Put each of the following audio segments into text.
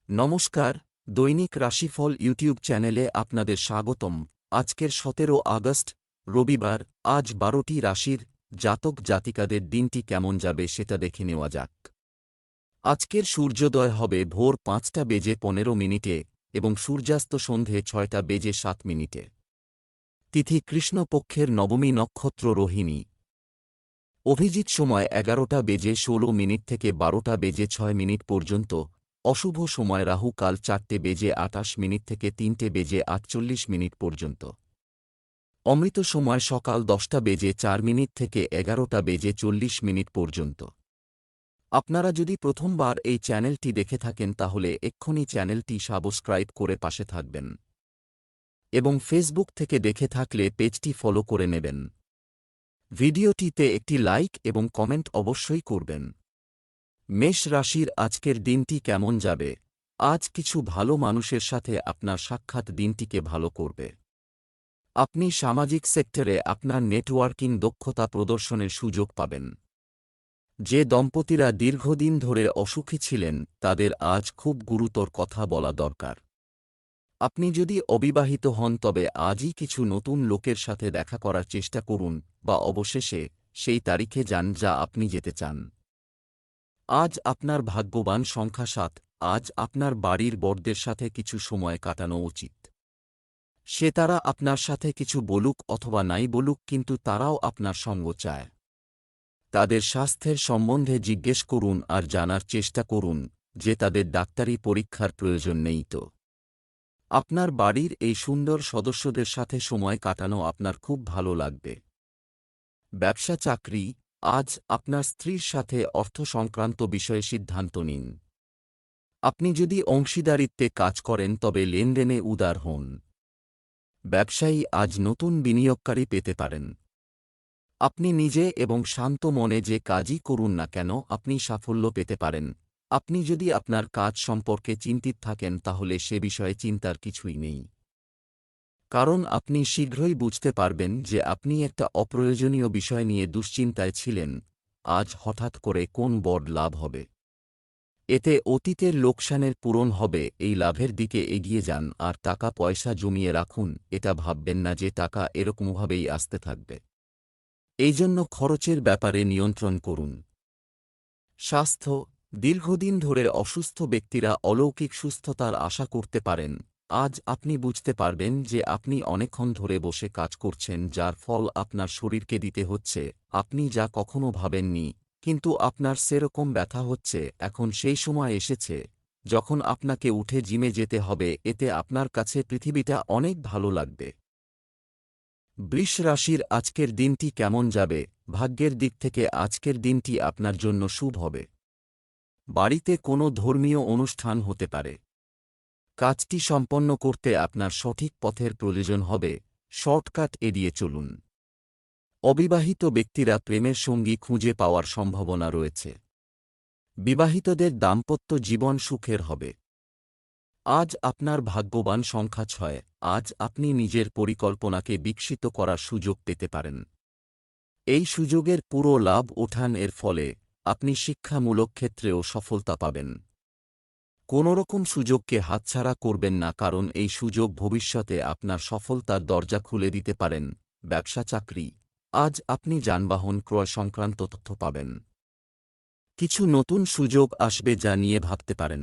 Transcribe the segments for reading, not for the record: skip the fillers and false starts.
নমস্কার, দৈনিক রাশিফল ইউটিউব চ্যানেলে আপনাদের স্বাগতম। আজকের 17 আগস্ট, রবিবার। আজ 12টি রাশির জাতক জাতিকাদের দিনটি কেমন যাবে সেটা দেখে নেওয়া যাক। আজকের সূর্যোদয় হবে ভোর 5:15 এবং সূর্যাস্ত সন্ধে 6:07। তিথি কৃষ্ণপক্ষের নবমী, নক্ষত্র রোহিণী। অভিজিৎ সময় 11:16 থেকে 12:06 পর্যন্ত। অশুভ সময় রাহু কাল 4:28 থেকে 3:48 পর্যন্ত। অমৃত সময় সকাল 10:04 থেকে 11:40 পর্যন্ত। আপনারা যদি প্রথমবার এই চ্যানেলটি দেখে থাকেন তাহলে এক্ষুনি চ্যানেলটি সাবস্ক্রাইব করে পাশে থাকবেন এবং ফেসবুক থেকে দেখে থাকলে পেজটি ফলো করে নেবেন। ভিডিওটিতে একটি লাইক এবং কমেন্ট অবশ্যই করবেন। মেষ রাশির আজকের দিনটি কেমন যাবে? আজ কিছু ভালো মানুষের সাথে আপনার সাক্ষাৎ দিনটিকে ভালো করবে। আপনি সামাজিক সেক্টরে আপনার নেটওয়ার্কিং দক্ষতা প্রদর্শনের সুযোগ পাবেন। যে দম্পতিরা দীর্ঘদিন ধরে অসুখী ছিলেন তাদের আজ খুব গুরুতর কথা বলা দরকার। আপনি যদি অবিবাহিত হন তবে আজই কিছু নতুন লোকের সাথে দেখা করার চেষ্টা করুন বা অবশেষে সেই তারিখে যান যা আপনি যেতে চান। আজ আপনার ভাগ্যবান সংখ্যা 7। আজ আপনার বাড়ির বড়দের সাথে কিছু সময় কাটানো উচিত। সে তারা আপনার সাথে কিছু বলুক অথবা নাই বলুক, কিন্তু তারাও আপনার সঙ্গ চায়। তাদের স্বাস্থ্যের সম্বন্ধে জিজ্ঞেস করুন আর জানার চেষ্টা করুন যে তাদের ডাক্তারি পরীক্ষার প্রয়োজন নেই তো। আপনার বাড়ির এই সুন্দর সদস্যদের সাথে সময় কাটানো আপনার খুব ভালো লাগবে। ব্যবসা চাকরি। আজ আপনার স্ত্রীর সাথে অর্থ সংক্রান্ত বিষয়ে সিদ্ধান্ত নিন। আপনি যদি অংশীদারিত্বে কাজ করেন তবে লেনদেনে উদার হন। ব্যবসায়ী আজ নতুন বিনিয়োগকারী পেতে পারেন। আপনি নিজে এবং শান্ত মনে যে কাজই করুন না কেন আপনি সাফল্য পেতে পারেন। আপনি যদি আপনার কাজ সম্পর্কে চিন্তিত থাকেন তাহলে সে বিষয়ে চিন্তার কিছুই নেই, কারণ আপনি শীঘ্রই বুঝতে পারবেন যে আপনি একটা অপ্রয়োজনীয় বিষয় নিয়ে দুশ্চিন্তায় ছিলেন। আজ হঠাৎ করে কোন বড় লাভ হবে। এতে অতীতের লোকসানের পূরণ হবে। এই লাভের দিকে এগিয়ে যান আর টাকা পয়সা জমিয়ে রাখুন। এটা ভাববেন না যে টাকা এরকমভাবেই আসতে থাকবে। এই জন্য খরচের ব্যাপারে নিয়ন্ত্রণ করুন। স্বাস্থ্য। দীর্ঘদিন ধরে অসুস্থ ব্যক্তিরা অলৌকিক সুস্থতার আশা করতে পারেন। আজ আপনি বুঝতে পারবেন যে আপনি অনেকক্ষণ ধরে বসে কাজ করছেন যার ফল আপনার শরীরকে দিতে হচ্ছে। আপনি যা কখনো ভাবেননি, কিন্তু আপনার সেরকম ব্যথা হচ্ছে। এখন সেই সময় এসেছে যখন আপনাকে উঠে জিমে যেতে হবে। এতে আপনার কাছে পৃথিবীটা অনেক ভালো লাগবে। বৃষ রাশির আজকের দিনটি কেমন যাবে? ভাগ্যের দিক থেকে আজকের দিনটি আপনার জন্য শুভ হবে। বাড়িতে কোনো ধর্মীয় অনুষ্ঠান হতে পারে। কাজটি সম্পন্ন করতে আপনার সঠিক পথের প্রয়োজন হবে। শর্টকাট এড়িয়ে চলুন। অবিবাহিত ব্যক্তিরা প্রেমের সঙ্গী খুঁজে পাওয়ার সম্ভাবনা রয়েছে। বিবাহিতদের দাম্পত্য জীবন সুখের হবে। আজ আপনার ভাগ্যবান সংখ্যা 6। আজ আপনি নিজের পরিকল্পনাকে বিকশিত করার সুযোগ পেতে পারেন। এই সুযোগের পুরো লাভ ওঠান। এর ফলে আপনি শিক্ষামূলক ক্ষেত্রেও সফলতা পাবেন। কোনোরকম সুযোগকে হাতছাড়া করবেন না, কারণ এই সুযোগ ভবিষ্যতে আপনার সফলতার দরজা খুলে দিতে পারেন। ব্যবসা চাকরি। আজ আপনি যানবাহন ক্রয় সংক্রান্ত তথ্য পাবেন। কিছু নতুন সুযোগ আসবে যা নিয়ে ভাবতে পারেন।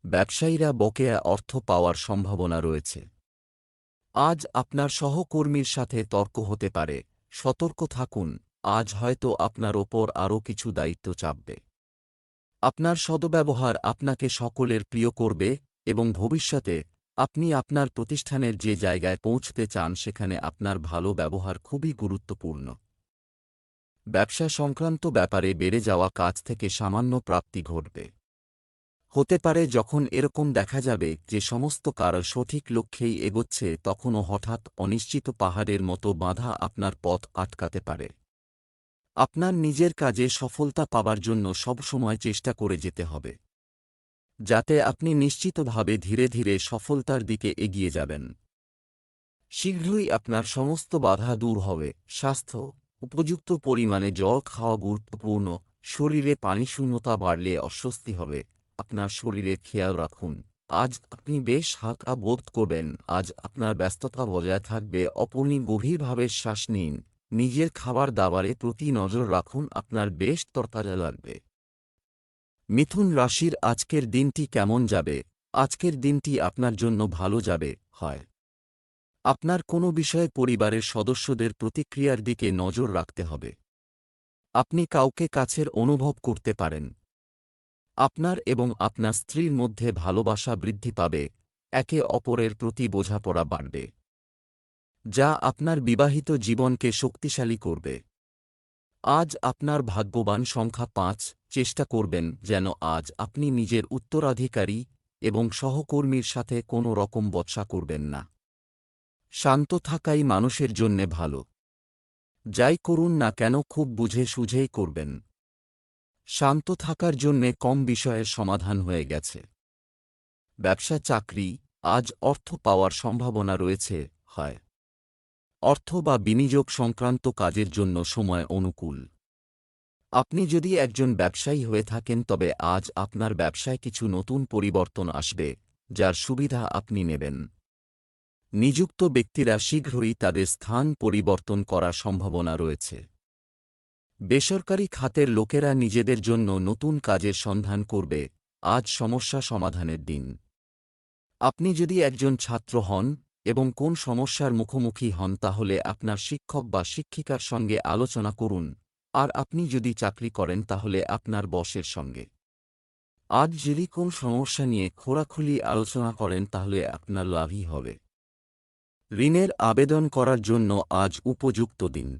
ব্যবসায়ীরা বকেয়া অর্থ পাওয়ার সম্ভাবনা রয়েছে। আজ আপনার সহকর্মীর সাথে তর্ক হতে পারে। সতর্ক থাকুন। আজ হয়তো আপনার ওপর আরও কিছু দায়িত্ব চাপবে। আপনার সদ্ব্যবহার আপনাকে সকলের প্রিয় করবে এবং ভবিষ্যতে আপনি আপনার প্রতিষ্ঠানের যে জায়গায় পৌঁছতে চান সেখানে আপনার ভালো ব্যবহার খুবই গুরুত্বপূর্ণ। ব্যবসা সংক্রান্ত ব্যাপারে বেড়ে যাওয়া কাজ থেকে সামান্য প্রাপ্তি ঘটবে। হতে পারে যখন এরকম দেখা যাবে যে সমস্ত কাজ সঠিক লক্ষ্যেই এগোচ্ছে, তখনও হঠাৎ অনিশ্চিত পাহাড়ের মতো বাধা আপনার পথ আটকাতে পারে। আপনার নিজের কাজে সফলতা পাবার জন্য সবসময় চেষ্টা করে যেতে হবে, যাতে আপনি নিশ্চিতভাবে ধীরে ধীরে সফলতার দিকে এগিয়ে যাবেন। শীঘ্রই আপনার সমস্ত বাধা দূর হবে। স্বাস্থ্য। উপযুক্ত পরিমাণে জল খাওয়া গুরুত্বপূর্ণ। শরীরে পানিশূন্যতা বাড়লে অস্বস্তি হবে। আপনার শরীরের খেয়াল রাখুন। আজ আপনি বেশ হালকা বোধ করবেন। আজ আপনার ব্যস্ততা বজায় থাকবে। আপনি গভীরভাবে শ্বাস নিন। নিজের খাবার দাবারের প্রতি নজর রাখুন, আপনার বেশ তরতাজা লাগবে। মিথুন রাশির আজকের দিনটি কেমন যাবে? আজকের দিনটি আপনার জন্য ভালো যাবে। হয় আপনার কোনো বিষয়ে পরিবারের সদস্যদের প্রতিক্রিয়ার দিকে নজর রাখতে হবে। আপনি কাউকে কাছের অনুভব করতে পারেন। আপনার এবং আপনার স্ত্রীর মধ্যে ভালোবাসা বৃদ্ধি পাবে। একে অপরের প্রতি বোঝাপড়া বাড়বে, যা আপনার বিবাহিত জীবনকে শক্তিশালী করবে। আজ আপনার ভাগ্যবান সংখ্যা ৫। চেষ্টা করবেন যেন আজ আপনি নিজের উত্তরাধিকারী এবং সহকর্মীর সাথে কোনো রকম বচসা করবেন না। শান্ত থাকাই মানুষের জন্যে ভালো। যাই করুন না কেন খুব বুঝে সুঝেই করবেন। শান্ত থাকার জন্যে কম বিষয়ের সমাধান হয়ে গেছে। ব্যবসা চাকরি, আজ অর্থ পাওয়ার সম্ভাবনা রয়েছে। হয় অর্থ বা বিনিয়োগ সংক্রান্ত কাজের জন্য সময় অনুকূল। আপনি যদি একজন ব্যবসায়ী হয়ে থাকেন তবে আজ আপনার ব্যবসায় কিছু নতুন পরিবর্তন আসবে, যার সুবিধা আপনি নেবেন। নিযুক্ত ব্যক্তিরা শীঘ্রই তাদের স্থান পরিবর্তন করার সম্ভাবনা রয়েছে। বেসরকারি খাতের লোকেরা নিজেদের জন্য নতুন কাজের সন্ধান করবে। আজ সমস্যা সমাধানের দিন। আপনি যদি একজন ছাত্র হন এবং কোন সমস্যার মুখোমুখি হন তাহলে আপনার শিক্ষক বা শিক্ষিকার সঙ্গে আলোচনা করুন। আর আপনি যদি চাকরি করেন তাহলে আপনার বসের সঙ্গে। আজ যদি কোন সমস্যা নিয়ে খোলাখুলি আলোচনা করেন তাহলে আপনার লাভই হবে। ঋণের আবেদন করার জন্য আজ উপযুক্ত দিন।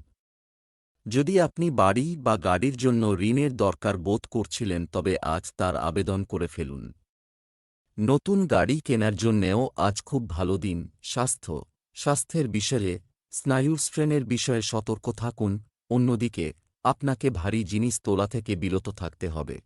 যদি আপনি বাড়ি বা গাড়ির জন্য ঋণের দরকার বোধ করছিলেন তবে আজ তার আবেদন করে ফেলুন। নতুন গাড়ি কেনার জন্যেও আজ খুব ভালো দিন। স্বাস্থ্যের বিষয়ে স্নায়ুর স্ট্রেনের বিষয়ে সতর্ক থাকুন। অন্যদিকে আপনাকে ভারী জিনিস তোলা থেকে বিরত থাকতে হবে।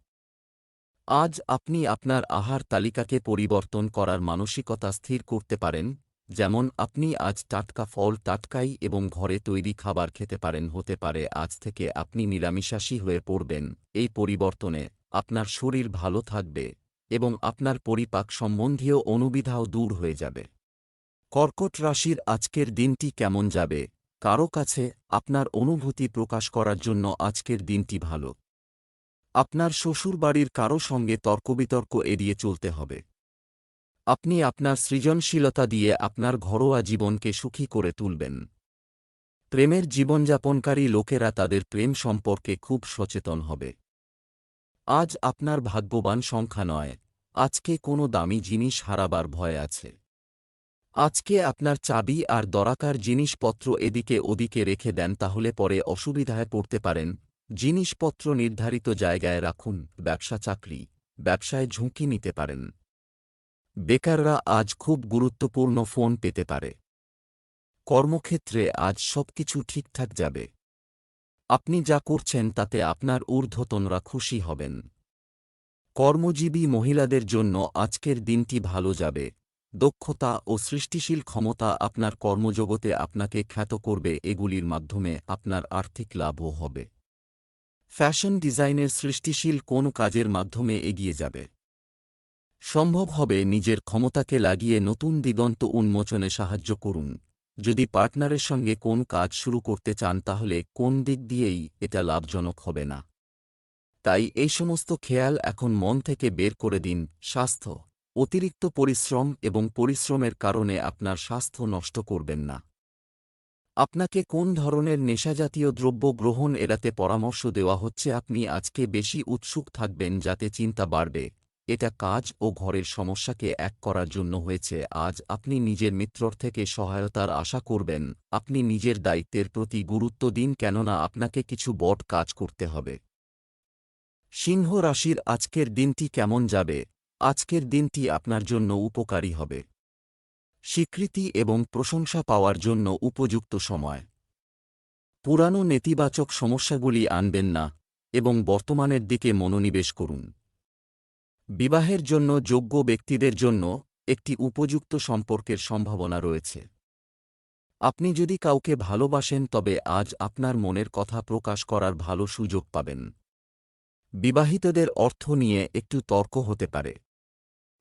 আজ আপনি আপনার আহার তালিকাকে পরিবর্তন করার মানসিকতা স্থির করতে পারেন, যেমন আপনি আজ টাটকা ফল টাটকাই এবং ঘরে তৈরি খাবার খেতে পারেন। হতে পারে আজ থেকে আপনি নিরামিষাশী হয়ে পড়বেন। এই পরিবর্তনে আপনার শরীর ভালো থাকবে এবং আপনার পরিপাক সম্বন্ধীয় অনুবিধাও দূর হয়ে যাবে। কর্কট রাশির আজকের দিনটি কেমন যাবে? কারো কাছে আপনার অনুভূতি প্রকাশ করার জন্য আজকের দিনটি ভালো। আপনার শ্বশুরবাড়ির কারো সঙ্গে তর্কবিতর্ক এড়িয়ে চলতে হবে। আপনি আপনার সৃজনশীলতা দিয়ে আপনার ঘরোয়া জীবনকে সুখী করে তুলবেন। প্রেমের জীবনযাপনকারী লোকেরা তাদের প্রেম সম্পর্কে খুব সচেতন হবে। আজ আপনার ভাগ্যবান সংখ্যা ৯। আজকে কোনো দামি জিনিস হারাবার ভয় আছে। আজকে আপনার চাবি আর দরকার জিনিসপত্র এদিকে ওদিকে রেখে দেন, তাহলে পরে অসুবিধায় পড়তে পারেন। জিনিসপত্র নির্ধারিত জায়গায় রাখুন। ব্যবসা চাকরি, ব্যবসায় ঝুঁকি নিতে পারেন। বেকাররা আজ খুব গুরুত্বপূর্ণ ফোন পেতে পারে। কর্মক্ষেত্রে আজ সবকিছু ঠিকঠাক যাবে। আপনি যা করছেন তাতে আপনার ঊর্ধ্বতনরা খুশি হবেন। কর্মজীবী মহিলাদের জন্য আজকের দিনটি ভালো যাবে। দক্ষতা ও সৃষ্টিশীল ক্ষমতা আপনার কর্মজগতে আপনাকে খ্যাত করবে। এগুলির মাধ্যমে আপনার আর্থিক লাভও হবে। ফ্যাশন ডিজাইনের সৃষ্টিশীল কোন কাজের মাধ্যমে এগিয়ে যাবে। সম্ভব হবে নিজের ক্ষমতাকে লাগিয়ে নতুন দিগন্ত উন্মোচনে সাহায্য করুন। যদি পার্টনারের সঙ্গে কোন কাজ শুরু করতে চান তাহলে কোন দিক দিয়েই এটা লাভজনক হবে না। তাই এই সমস্ত খেয়াল এখন মন থেকে বের করে দিন। স্বাস্থ্য, অতিরিক্ত পরিশ্রম এবং পরিশ্রমের কারণে আপনার স্বাস্থ্য নষ্ট করবেন না। আপনাকে কোন ধরনের নেশাজাতীয় দ্রব্য গ্রহণ এড়াতে পরামর্শ দেওয়া হচ্ছে। আপনি আজকে বেশি উৎসুক থাকবেন যাতে চিন্তা বাড়বে। এটা কাজ ও ঘরের সমস্যাকে এক করার জন্য হয়েছে। আজ আপনি নিজের মিত্রর থেকে সহায়তার আশা করবেন। আপনি নিজের দায়িত্বের প্রতি গুরুত্ব দিন, কেননা আপনাকে কিছু বড় কাজ করতে হবে। সিংহ রাশির আজকের দিনটি কেমন যাবে? আজকের দিনটি আপনার জন্য উপকারী হবে। স্বীকৃতি এবং প্রশংসা পাওয়ার জন্য উপযুক্ত সময়। পুরানো নেতিবাচক সমস্যাগুলি আনবেন না এবং বর্তমানের দিকে মনোনিবেশ করুন। বিবাহের জন্য যোগ্য ব্যক্তিদের জন্য একটি উপযুক্ত সম্পর্কের সম্ভাবনা রয়েছে। আপনি যদি কাউকে ভালোবাসেন তবে আজ আপনার মনের কথা প্রকাশ করার ভালো সুযোগ পাবেন। বিবাহিতদের অর্থ নিয়ে একটু তর্ক হতে পারে।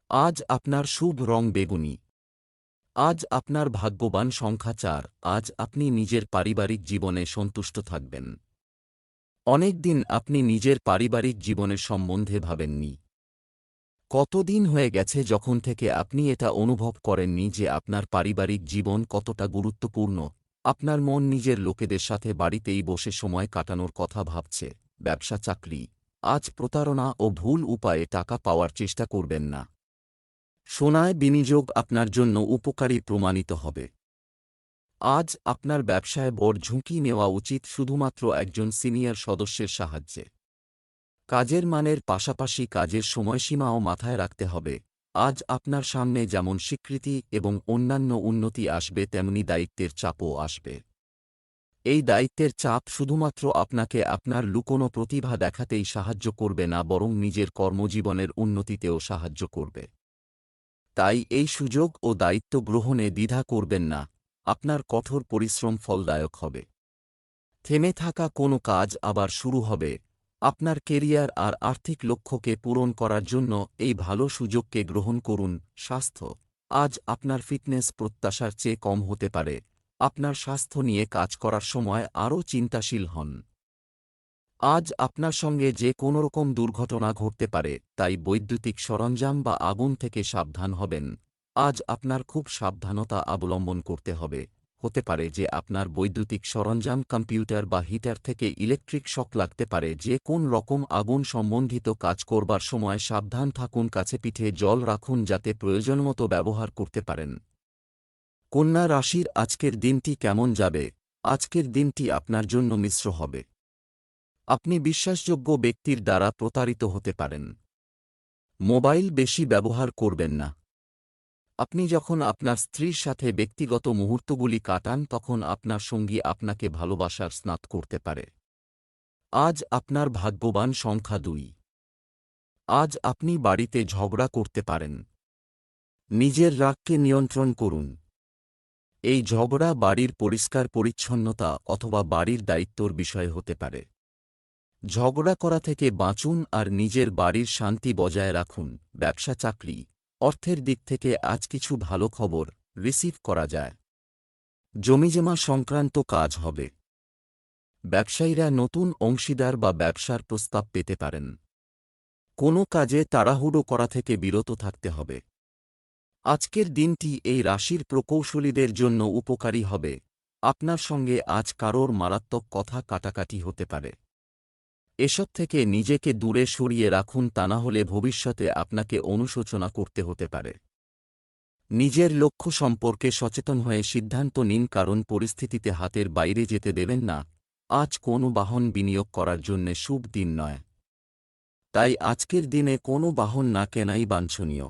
আজ আপনার শুভ রং বেগুনি। আজ আপনার ভাগ্যবান সংখ্যা 4। আজ আপনি নিজের পারিবারিক জীবনে সন্তুষ্ট থাকবেন। অনেক দিন আপনি নিজের পারিবারিক জীবনের সম্বন্ধে ভাবেননি। কতদিন হয়ে গেছে যখন থেকে আপনি এটা অনুভব করেননি যে আপনার পারিবারিক জীবন কতটা গুরুত্বপূর্ণ। আপনার মন নিজের লোকেদের সাথে বাড়িতেই বসে সময় কাটানোর কথা ভাবছে। ব্যবসা চাকরি। আজ প্রতারণা ও ভুল উপায়ে টাকা পাওয়ার চেষ্টা করবেন না। সোনায় বিনিয়োগ আপনার জন্য উপকারী প্রমাণিত হবে। আজ আপনার ব্যবসায় বড় ঝুঁকি নেওয়া উচিত শুধুমাত্র একজন সিনিয়র সদস্যের সাহায্যে। কাজের মানের পাশাপাশি কাজের সময়সীমাও মাথায় রাখতে হবে। আজ আপনার সামনে যেমন স্বীকৃতি এবং অন্যান্য উন্নতি আসবে, তেমনি দায়িত্বের চাপও আসবে। এই দায়িত্বের চাপ শুধুমাত্র আপনাকে আপনার লুকোনো প্রতিভা দেখাতেই সাহায্য করবে না, বরং নিজের কর্মজীবনের উন্নতিতেও সাহায্য করবে। তাই এই সুযোগ ও দায়িত্ব গ্রহণে দ্বিধা করবেন না। আপনার কঠোর পরিশ্রম ফলদায়ক হবে। থেমে থাকা কোনো কাজ আবার শুরু হবে। আপনার কেরিয়ার আর আর্থিক লক্ষ্যকে পূরণ করার জন্য এই ভালো সুযোগকে গ্রহণ করুন। স্বাস্থ্য। আজ আপনার ফিটনেস প্রত্যাশার চেয়ে কম হতে পারে। আপনার স্বাস্থ্য নিয়ে কাজ করার সময় আরও চিন্তাশীল হন। আজ আপনার সঙ্গে যে কোনোরকম দুর্ঘটনা ঘটতে পারে, তাই বৈদ্যুতিক সরঞ্জাম বা আগুন থেকে সাবধান হবেন। আজ আপনার খুব সাবধানতা অবলম্বন করতে হবে। হতে পারে যে আপনার বৈদ্যুতিক সরঞ্জাম, কম্পিউটার বা হিটার থেকে ইলেকট্রিক শক লাগতে পারে। যে কোন রকম আগুন সম্বন্ধিত কাজ করবার সময় সাবধান থাকুন। কাছে পিঠে জল রাখুন যাতে প্রয়োজনমতো ব্যবহার করতে পারেন। কন্যা রাশির আজকের দিনটি কেমন যাবে? আজকের দিনটি আপনার জন্য মিশ্র হবে। আপনি বিশ্বাসযোগ্য ব্যক্তির দ্বারা প্রতারিত হতে পারেন। মোবাইল বেশি ব্যবহার করবেন না। আপনি যখন আপনার স্ত্রীর সাথে ব্যক্তিগত মুহূর্তগুলি কাটান, তখন আপনার সঙ্গী আপনাকে ভালোবাসার স্নাত করতে পারে। আজ আপনার ভাগ্যবান সংখ্যা 2। আজ আপনি বাড়িতে ঝগড়া করতে পারেন। নিজের রাগকে নিয়ন্ত্রণ করুন। এই ঝগড়া বাড়ির পরিষ্কার পরিচ্ছন্নতা অথবা বাড়ির দায়িত্বর বিষয় হতে পারে। ঝগড়া করা থেকে বাঁচুন আর নিজের বাড়ির শান্তি বজায় রাখুন। ব্যবসা চাকরি। অর্থের দিক থেকে আজ কিছু ভালো খবর রিসিভ করা যায়। জমিজমা সংক্রান্ত কাজ হবে। ব্যবসায়ীরা নতুন অংশীদার বা ব্যবসার প্রস্তাব পেতে পারেন। কোনো কাজে তাড়াহুড়ো করা থেকে বিরত থাকতে হবে। আজকের দিনটি এই রাশির প্রকৌশলীদের জন্য উপকারী হবে। আপনার সঙ্গে আজ কারোর মারাত্মক কথা কাটাকাটি হতে পারে। এসব থেকে নিজেকে দূরে সরিয়ে রাখুন, তা না হলে ভবিষ্যতে আপনাকে অনুশোচনা করতে হতে পারে। নিজের লক্ষ্য সম্পর্কে সচেতন হয়ে সিদ্ধান্ত নিন, কারণ পরিস্থিতিতে হাতের বাইরে যেতে দেবেন না। আজ কোনো বাহন বিনিয়োগ করার জন্যে শুভ দিন নয়। তাই আজকের দিনে কোনো বাহন না কেনাই বাঞ্ছনীয়।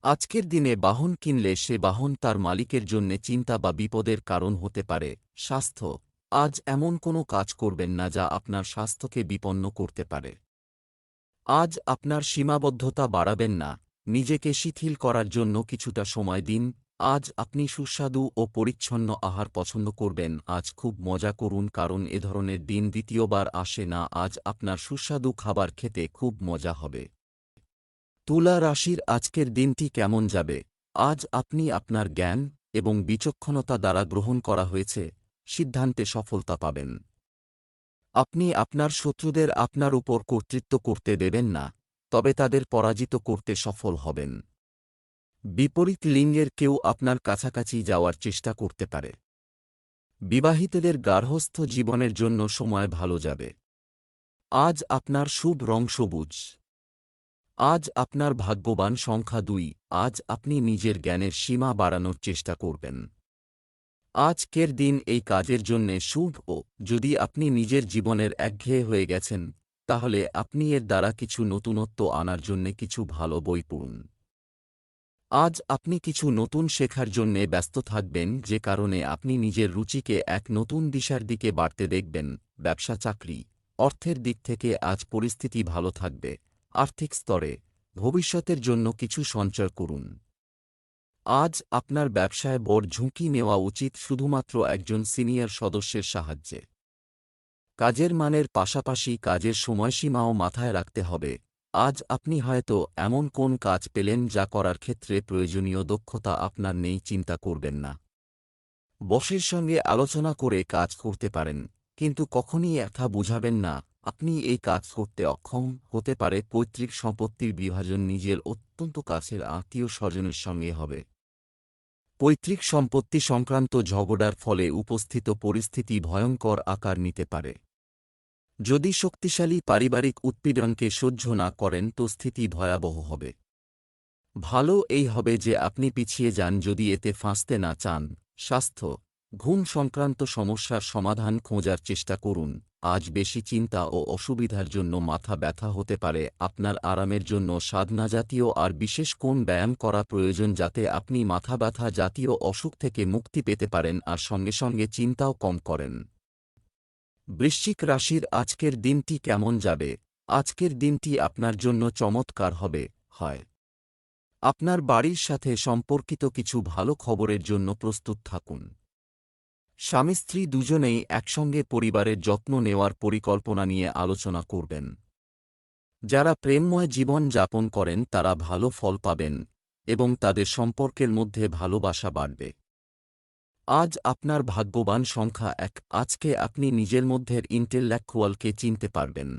আজকের দিনে বাহন কিনলে সে বাহন তার মালিকের জন্যে চিন্তা বা বিপদের কারণ হতে পারে। স্বাস্থ্য। আজ এমন কোনো কাজ করবেন না যা আপনার স্বাস্থ্যকে বিপন্ন করতে পারে। আজ আপনার সীমাবদ্ধতা বাড়াবেন না। নিজেকে শিথিল করার জন্য কিছুটা সময় দিন। আজ আপনি সুস্বাদু ও পরিচ্ছন্ন আহার পছন্দ করবেন। আজ খুব মজা করুন, কারণ এ ধরনের দিন দ্বিতীয়বার আসে না। আজ আপনার সুস্বাদু খাবার খেতে খুব মজা হবে। তুলা রাশির আজকের দিনটি কেমন যাবে? আজ আপনি আপনার জ্ঞান এবং বিচক্ষণতা দ্বারা গ্রহণ করা হয়েছে সিদ্ধান্তে সফলতা পাবেন। আপনি আপনার শত্রুদের আপনার উপর কর্তৃত্ব করতে দেবেন না, তবে তাদের পরাজিত করতে সফল হবেন। বিপরীত লিঙ্গের কেউ আপনার কাছাকাছি যাওয়ার চেষ্টা করতে পারে। বিবাহিতদের গার্হস্থ্য জীবনের জন্য সময় ভালো যাবে। আজ আপনার শুভ রং সবুজ। আজ আপনার ভাগ্যবান সংখ্যা 2। আজ আপনি নিজের জ্ঞানের সীমা বাড়ানোর চেষ্টা করবেন। আজকের দিন এই কাজের জন্যে শুভ ও যদি আপনি নিজের জীবনের একঘেয়ে হয়ে গেছেন, তাহলে আপনি এর দ্বারা কিছু নতুনত্ব আনার জন্যে কিছু ভালো বই পড়ুন। আজ আপনি কিছু নতুন শেখার জন্যে ব্যস্ত থাকবেন, যে কারণে আপনি নিজের রুচিকে এক নতুন দিশার দিকে বাড়তে দেখবেন। ব্যবসা চাকরি। অর্থের দিক থেকে আজ পরিস্থিতি ভালো থাকবে। আর্থিক স্তরে ভবিষ্যতের জন্য কিছু সঞ্চয় করুন। আজ আপনার ব্যবসায় বড় ঝুঁকি নেওয়া উচিত শুধুমাত্র একজন সিনিয়র সদস্যের সাহায্যে। কাজের মানের পাশাপাশি কাজের সময়সীমাও মাথায় রাখতে হবে। আজ আপনি হয়তো এমন কোন কাজ পেলেন যা করার ক্ষেত্রে প্রয়োজনীয় দক্ষতা আপনার নেই, চিন্তা করবেন না। বসের সঙ্গে আলোচনা করে কাজ করতে পারেন, কিন্তু কখনই এটা বুঝাবেন না আপনি এই কাজ করতে অক্ষম। হতে পারে পৈতৃক সম্পত্তির বিভাজন নিজের অত্যন্ত কাছের আত্মীয় স্বজনের সঙ্গে হবে। পৈতৃক সম্পত্তি সংক্রান্ত ঝগড়ার ফলে উপস্থিত পরিস্থিতি ভয়ঙ্কর আকার নিতে পারে। যদি শক্তিশালী পারিবারিক উৎপীড়নকে সহ্য না করেন তো স্থিতি ভয়াবহ হবে। ভালো এই হবে যে আপনি পিছিয়ে যান যদি এতে ফাঁসতে না চান। স্বাস্থ্য, ঘুম সংক্রান্ত সমস্যার সমাধান খোঁজার চেষ্টা করুন। আজ বেশি চিন্তা ও অসুবিধার জন্য মাথা ব্যথা হতে পারে। আপনার আরামের জন্য সাধনা জাতীয় আর বিশেষ কোন ব্যায়াম করা প্রয়োজন যাতে আপনি মাথা ব্যথা জাতীয় অসুখ থেকে মুক্তি পেতে পারেন আর সঙ্গে সঙ্গে চিন্তাও কম করেন। বৃশ্চিক রাশির আজকের দিনটি কেমন যাবে? আজকের দিনটি আপনার জন্য চমৎকার হবে। হয় আপনার বাড়ির সাথে সম্পর্কিত কিছু ভালো খবরের জন্য প্রস্তুত থাকুন। স্বামী স্ত্রী দুজনেই একসঙ্গে পরিবারের যত্ন নেওয়ার পরিকল্পনা নিয়ে আলোচনা করবেন। যারা প্রেমময় জীবন যাপন করেন তারা ভালো ফল পাবেন এবং তাদের সম্পর্কের মধ্যে ভালোবাসা বাড়বে। আজ আপনার ভাগ্যবান সংখ্যা 1। আজকে আপনি নিজের মধ্যের ইন্টেলেকচুয়ালকে চিনতে পারবেন।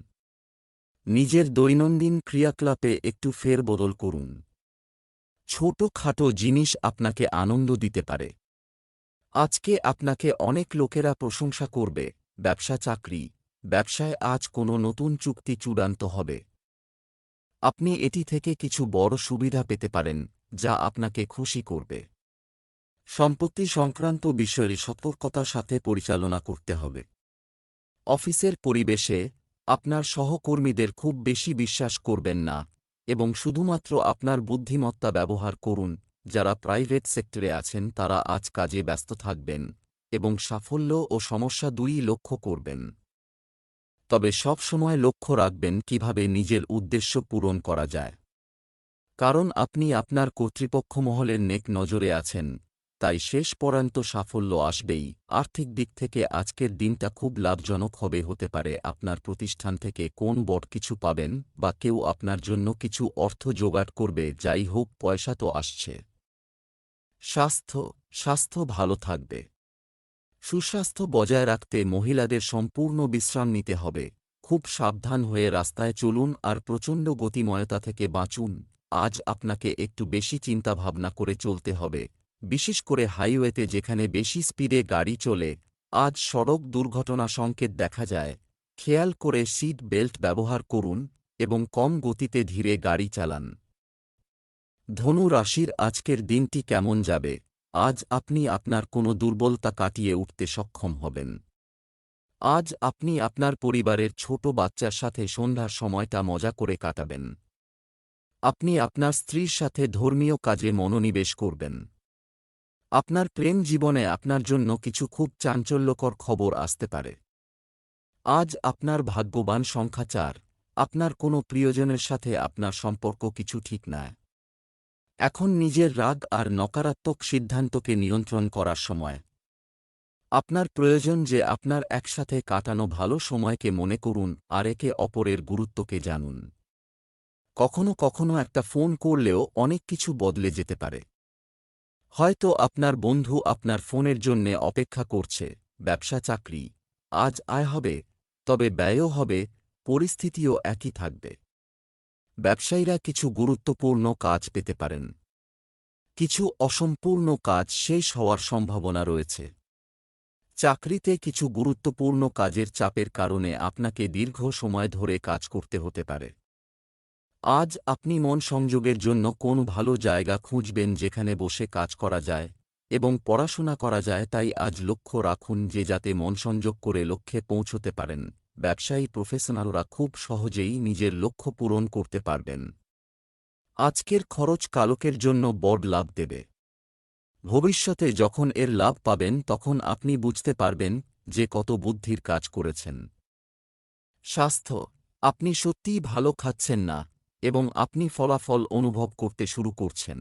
নিজের দৈনন্দিন ক্রিয়াকলাপে একটু ফেরবদল করুন। ছোটখাটো জিনিস আপনাকে আনন্দ দিতে পারে। আজকে আপনাকে অনেক লোকেরা প্রশংসা করবে। ব্যবসা চাকরি, ব্যবসায় আজ কোনো নতুন চুক্তি চূড়ান্ত হবে। আপনি এটি থেকে কিছু বড় সুবিধা পেতে পারেন যা আপনাকে খুশি করবে। সম্পত্তি সংক্রান্ত বিষয়ে সতর্কতার সাথে পরিচালনা করতে হবে। অফিসের পরিবেশে আপনার সহকর্মীদের খুব বেশি বিশ্বাস করবেন না এবং শুধুমাত্র আপনার বুদ্ধিমত্তা ব্যবহার করুন। যারা প্রাইভেট সেক্টরে আছেন তারা আজ কাজে ব্যস্ত থাকবেন এবং সাফল্য ও সমস্যা দুইই লক্ষ্য করবেন। তবে সব সময় লক্ষ্য রাখবেন কিভাবে নিজের উদ্দেশ্য পূরণ করা যায়, কারণ আপনি আপনার কর্তৃপক্ষ মহলের নেক নজরে আছেন, তাই শেষ পর্যন্ত সাফল্য আসবেই। আর্থিক দিক থেকে আজকের দিনটা খুব লাভজনক হবে। হতে পারে আপনার প্রতিষ্ঠান থেকে কোন বড় কিছু পাবেন বা কেউ আপনার জন্য কিছু অর্থ জোগাড় করবে। যাই হোক, পয়সা তো আসছে। স্বাস্থ্য ভালো থাকবে। সুস্বাস্থ্য বজায় রাখতে মহিলাদের সম্পূর্ণ বিশ্রাম নিতে হবে। খুব সাবধান হয়ে রাস্তায় চলুন আর প্রচণ্ড গতিময়তা থেকে বাঁচুন। আজ আপনাকে একটু বেশি চিন্তাভাবনা করে চলতে হবে, বিশেষ করে হাইওয়েতে যেখানে বেশি স্পিডে গাড়ি চলে। আজ সড়ক দুর্ঘটনা সংকেত দেখা যায়। খেয়াল করে সিট বেল্ট ব্যবহার করুন এবং কম গতিতে ধীরে গাড়ি চালান। ধনু রাশির আজকের দিনটি কেমন যাবে? আজ আপনি আপনার কোনো দুর্বলতা কাটিয়ে উঠতে সক্ষম হবেন। আজ আপনি আপনার পরিবারের ছোট বাচ্চার সাথে সন্ধ্যার সময়টা মজা করে কাটাবেন। আপনি আপনার স্ত্রীর সাথে ধর্মীয় কাজে মনোনিবেশ করবেন। আপনার প্রেম জীবনে আপনার জন্য কিছু খুব চাঞ্চল্যকর খবর আসতে পারে। আজ আপনার ভাগ্যবান সংখ্যা 4। আপনার কোনো প্রিয়জনের সাথে আপনার সম্পর্ক কিছু ঠিক নয়। এখন নিজের রাগ আর নকারাত্মক সিদ্ধান্তকে নিয়ন্ত্রণ করার সময়। আপনার প্রয়োজন যে আপনার একসাথে কাটানো ভালো সময়কে মনে করুন আর একে অপরের গুরুত্বকে জানুন। কখনো কখনো একটা ফোন করলেও অনেক কিছু বদলে যেতে পারে। হয়তো আপনার বন্ধু আপনার ফোনের জন্যে অপেক্ষা করছে। ব্যবসা চাকরি, আজ আয় হবে, তবে ব্যয়ও হবে। পরিস্থিতিও একই থাকবে। ব্যবসায়ীরা কিছু গুরুত্বপূর্ণ কাজ পেতে পারেন। কিছু অসম্পূর্ণ কাজ শেষ হওয়ার সম্ভাবনা রয়েছে। চাকরিতে কিছু গুরুত্বপূর্ণ কাজের চাপের কারণে আপনাকে দীর্ঘ সময় ধরে কাজ করতে হতে পারে। আজ আপনি মন সংযোগের জন্য কোন ভালো জায়গা খুঁজবেন যেখানে বসে কাজ করা যায় এবং পড়াশোনা করা যায়। তাই আজ লক্ষ্য রাখুন যে যাতে মন সংযোগ করে লক্ষ্যে পৌঁছতে পারেন। ব্যবসায়ী প্রফেশনালরা খুব সহজেই নিজের লক্ষ্য পূরণ করতে পারবেন। আজকের খরচ কালকের জন্য বড় লাভ দেবে। ভবিষ্যতে যখন এর লাভ পাবেন তখন আপনি বুঝতে পারবেন যে কত বুদ্ধির কাজ করেছেন। স্বাস্থ্য, আপনি সত্যিই ভালো খাচ্ছেন না এবং আপনি ফলাফল অনুভব করতে শুরু করছেন।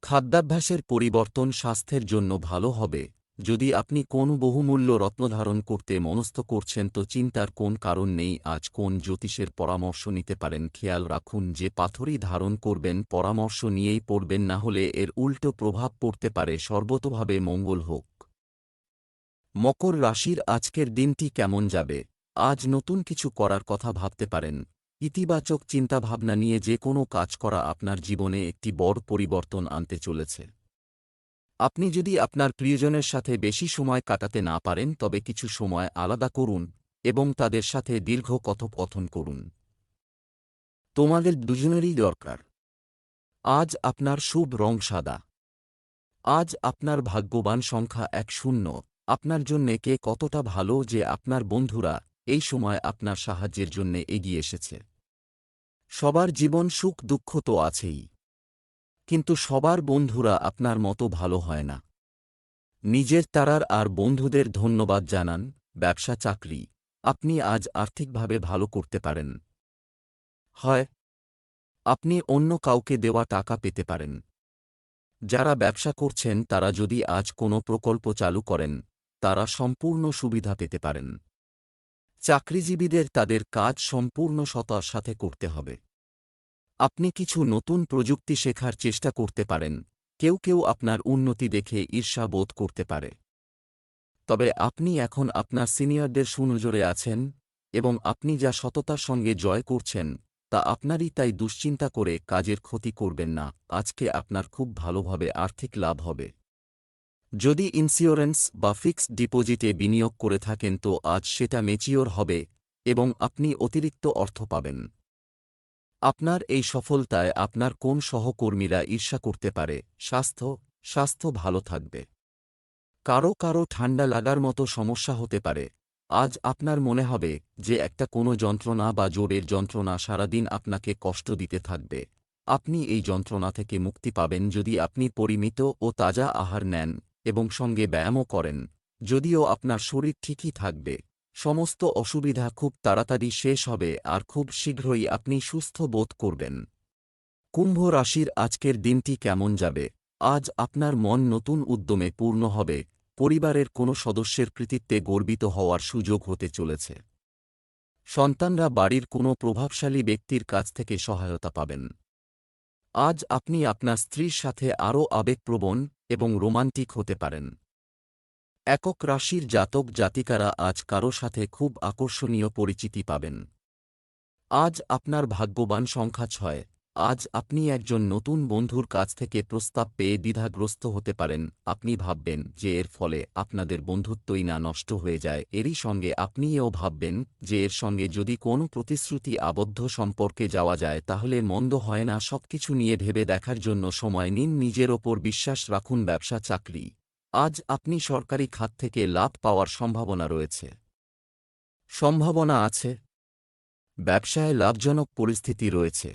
খাদ্যাভ্যাসের পরিবর্তন স্বাস্থ্যের জন্য ভালো হবে। যদি আপনি কোন বহুমূল্য রত্ন ধারণ করতে মনস্থ করছেন তো চিন্তার কোন কারণ নেই। আজ কোন জ্যোতিষের পরামর্শ নিতে পারেন? খেয়াল রাখুন যে পাথরই ধারণ করবেন পরামর্শ নিয়েই পড়বেন, না হলে এর উল্টো প্রভাব পড়তে পারে। সর্বতোভাবে মঙ্গল হোক। মকর রাশির আজকের দিনটি কেমন যাবে? আজ নতুন কিছু করার কথা ভাবতে পারেন। ইতিবাচক চিন্তাভাবনা নিয়ে যে কোনো কাজ করা আপনার জীবনে একটি বড় পরিবর্তন আনতে চলেছে। আপনি যদি আপনার প্রিয়জনের সাথে বেশি সময় কাটাতে না পারেন তবে কিছু সময় আলাদা করুন এবং তাদের সাথে দীর্ঘ কথোপকথন করুন। তোমাদের দুজনেরই দরকার। আজ আপনার শুভ রং সাদা। আজ আপনার ভাগ্যবান সংখ্যা 10। আপনার জন্যে কে কতটা ভালো যে আপনার বন্ধুরা এই সময় আপনার সাহায্যের জন্য এগিয়ে এসেছে। সবার জীবন সুখ দুঃখ তো আছেই, কিন্তু সবার বন্ধুরা আপনার মতো ভালো হয় না। নিজের তারার আর বন্ধুদের ধন্যবাদ জানান। ব্যবসা চাকরি আপনি আজ আর্থিকভাবে ভালো করতে পারেন। হয় আপনি অন্য কাউকে দেওয়া টাকা পেতে পারেন। যারা ব্যবসা করছেন তারা যদি আজ কোনো প্রকল্প চালু করেন তারা সম্পূর্ণ সুবিধা পেতে পারেন। চাকরিজীবীদের তাদের কাজ সম্পূর্ণ সততার সাথে করতে হবে। আপনি কিছু নতুন প্রযুক্তি শেখার চেষ্টা করতে পারেন। কেউ কেউ আপনার উন্নতি দেখে ঈর্ষা বোধ করতে পারে। তবে আপনি এখন আপনার সিনিয়রদের সুনজরে আছেন এবং আপনি যা সততার সঙ্গে জয় করছেন তা আপনারই, তাই দুশ্চিন্তা করে কাজের ক্ষতি করবেন না। আজকে আপনার খুব ভালোভাবে আর্থিক লাভ হবে। যদি ইন্স্যুরেন্স বা ফিক্সড ডিপোজিটে বিনিয়োগ করে থাকেন তো আজ সেটা ম্যাচিওর হবে এবং আপনি অতিরিক্ত অর্থ পাবেন। আপনার এই সফলতায় আপনার কোন সহকর্মীরা ঈর্ষা করতে পারে? স্বাস্থ্য ভালো থাকবে। কারো কারো ঠান্ডা লাগার মতো সমস্যা হতে পারে। আজ আপনার মনে হবে যে একটা কোনো যন্ত্রণা বা জোরের যন্ত্রণা সারাদিন আপনাকে কষ্ট দিতে থাকবে। আপনি এই যন্ত্রণা থেকে মুক্তি পাবেন যদি আপনি পরিমিত ও তাজা আহার নেন এবং সঙ্গে ব্যায়ামও করেন। যদিও আপনার শরীর ঠিকই থাকবে, সমস্ত অসুবিধা খুব তাড়াতাড়ি শেষ হবে আর খুব শীঘ্রই আপনি সুস্থ বোধ করবেন। কুম্ভ রাশির আজকের দিনটি কেমন যাবে? আজ আপনার মন নতুন উদ্যমে পূর্ণ হবে। পরিবারের কোনো সদস্যের কৃতিত্বে গর্বিত হওয়ার সুযোগ হতে চলেছে। সন্তানরা বাড়ির কোনো প্রভাবশালী ব্যক্তির কাছ থেকে সহায়তা পাবেন। আজ আপনি আপনার স্ত্রীর সাথে আরও আবেগপ্রবণ এবং রোমান্টিক হতে পারেন। একক রাশির জাতক জাতিকারা আজ কারো সাথে খুব আকর্ষণীয় পরিচিতি পাবেন। আজ আপনার ভাগ্যবান সংখ্যা 6। আজ আপনি একজন নতুন বন্ধুর কাছ থেকে প্রস্তাব পেয়ে দ্বিধাগ্রস্ত হতে পারেন। আপনি ভাববেন যে এর ফলে আপনাদের বন্ধুত্বই না নষ্ট হয়ে যায়। এরই সঙ্গে আপনি এও ভাববেন যে এর সঙ্গে যদি কোনো প্রতিশ্রুতি আবদ্ধ সম্পর্কে যাওয়া যায় তাহলে মন্দ হয় না। সবকিছু নিয়ে ভেবে দেখার জন্য সময় নিন। নিজের ওপর বিশ্বাস রাখুন। ব্যবসা চাকরি আজ আপনি সরকারি খাত থেকে লাভ পাওয়ার সম্ভাবনা আছে। ব্যবসায় লাভজনক পরিস্থিতি রয়েছে।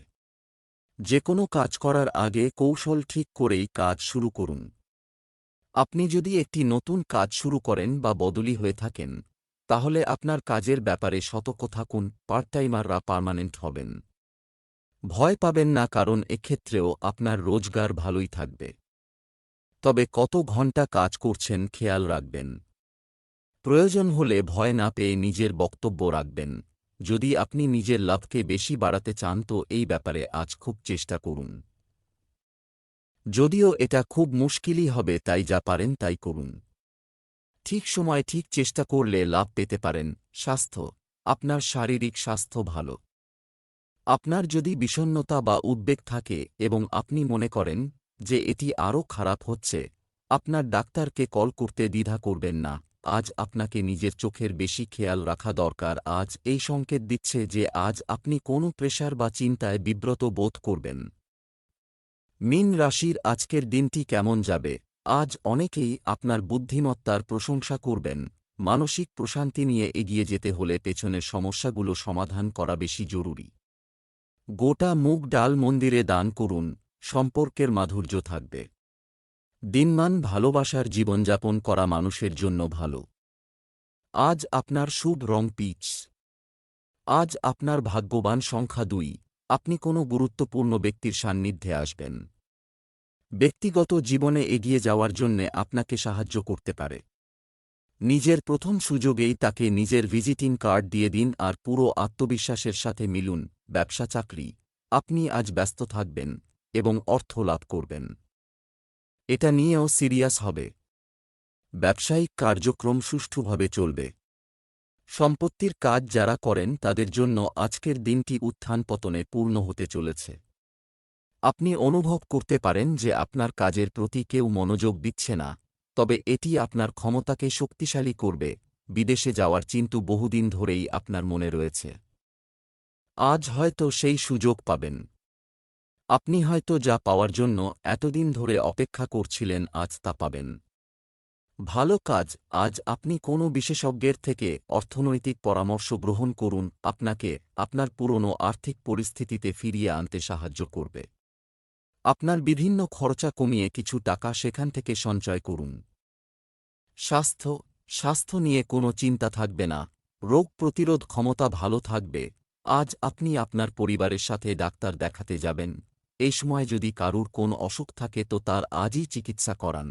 যে কোনো কাজ করার আগে কৌশল ঠিক করেই কাজ শুরু করুন। আপনি যদি একটি নতুন কাজ শুরু করেন বা বদলি হয়ে থাকেন তাহলে আপনার কাজের ব্যাপারে সতর্ক থাকুন। পার্ট টাইমাররা পার্মানেন্ট হবেন। ভয় পাবেন না, কারণ এক্ষেত্রেও আপনার রোজগার ভালোই থাকবে। তবে কত ঘন্টা কাজ করছেন খেয়াল রাখবেন। প্রয়োজন হলে ভয় না পেয়ে নিজের বক্তব্য রাখবেন। যদি আপনি নিজের লাভকে বেশি বাড়াতে চান তো এই ব্যাপারে আজ খুব চেষ্টা করুন। যদিও এটা খুব মুশকিলই হবে, তাই যা পারেন তাই করুন। ঠিক সময় ঠিক চেষ্টা করলে লাভ পেতে পারেন। স্বাস্থ্য আপনার শারীরিক স্বাস্থ্য ভালো। আপনার যদি বিষণ্ণতা বা উদ্বেগ থাকে এবং আপনি মনে করেন যে এটি আরও খারাপ হচ্ছে, আপনার ডাক্তারকে কল করতে দ্বিধা করবেন না। আজ আপনাকে নিজের চোখের বেশি খেয়াল রাখা দরকার। আজ এই সংকেত দিচ্ছে যে আজ আপনি কোনো প্রেশার বা চিন্তায় বিব্রত বোধ করবেন। মীন রাশির আজকের দিনটি কেমন যাবে? আজ অনেকেই আপনার বুদ্ধিমত্তার প্রশংসা করবেন। মানসিক প্রশান্তি নিয়ে এগিয়ে যেতে হলে পেছনের সমস্যাগুলো সমাধান করা বেশি জরুরি। গোটা মুগ ডাল মন্দিরে দান করুন। সম্পর্কের মাধুর্য থাকবে। দিনমান ভালোবাসার জীবনযাপন করা মানুষের জন্য ভালো। আজ আপনার শুভ রং পিচ। আজ আপনার ভাগ্যবান সংখ্যা 2। আপনি কোনো গুরুত্বপূর্ণ ব্যক্তির সান্নিধ্যে আসবেন। ব্যক্তিগত জীবনে এগিয়ে যাওয়ার জন্যে আপনাকে সাহায্য করতে পারে। নিজের প্রথম সুযোগেই তাকে নিজের ভিজিটিং কার্ড দিয়ে দিন আর পুরো আত্মবিশ্বাসের সাথে মিলুন। ব্যবসা চাকরি, আপনি আজ ব্যস্ত থাকবেন এবং অর্থ লাভ করবেন। এটা নিয়েও সিরিয়াস হবে। ব্যবসায়িক কার্যক্রম সুষ্ঠুভাবে চলবে। সম্পত্তির কাজ যারা করেন তাদের জন্য আজকের দিনটি উত্থান পতনে পূর্ণ হতে চলেছে। আপনি অনুভব করতে পারেন যে আপনার কাজের প্রতি কেউ মনোযোগ দিচ্ছে না, তবে এটি আপনার ক্ষমতাকে শক্তিশালী করবে। বিদেশে যাওয়ার চিন্তা বহুদিন ধরেই আপনার মনে রয়েছে। আজ হয়তো সেই সুযোগ পাবেন। আপনি হয়তো যা পাওয়ার জন্য এতদিন ধরে অপেক্ষা করছিলেন আজ তা পাবেন। ভালো কাজ, আজ আপনি কোনো বিশেষজ্ঞের থেকে অর্থনৈতিক পরামর্শ গ্রহণ করুন, আপনাকে আপনার পুরনো আর্থিক পরিস্থিতিতে ফিরিয়ে আনতে সাহায্য করবে। আপনার বিভিন্ন খরচা কমিয়ে কিছু টাকা সেখান থেকে সঞ্চয় করুন। স্বাস্থ্য নিয়ে কোনো চিন্তা থাকবে না, রোগ প্রতিরোধ ক্ষমতা ভালো থাকবে। আজ আপনি আপনার পরিবারের সাথে ডাক্তার দেখাতে যাবেন। এই সময় যদি কারুর কোন অসুখ থাকে তো তার আজই চিকিৎসা করান।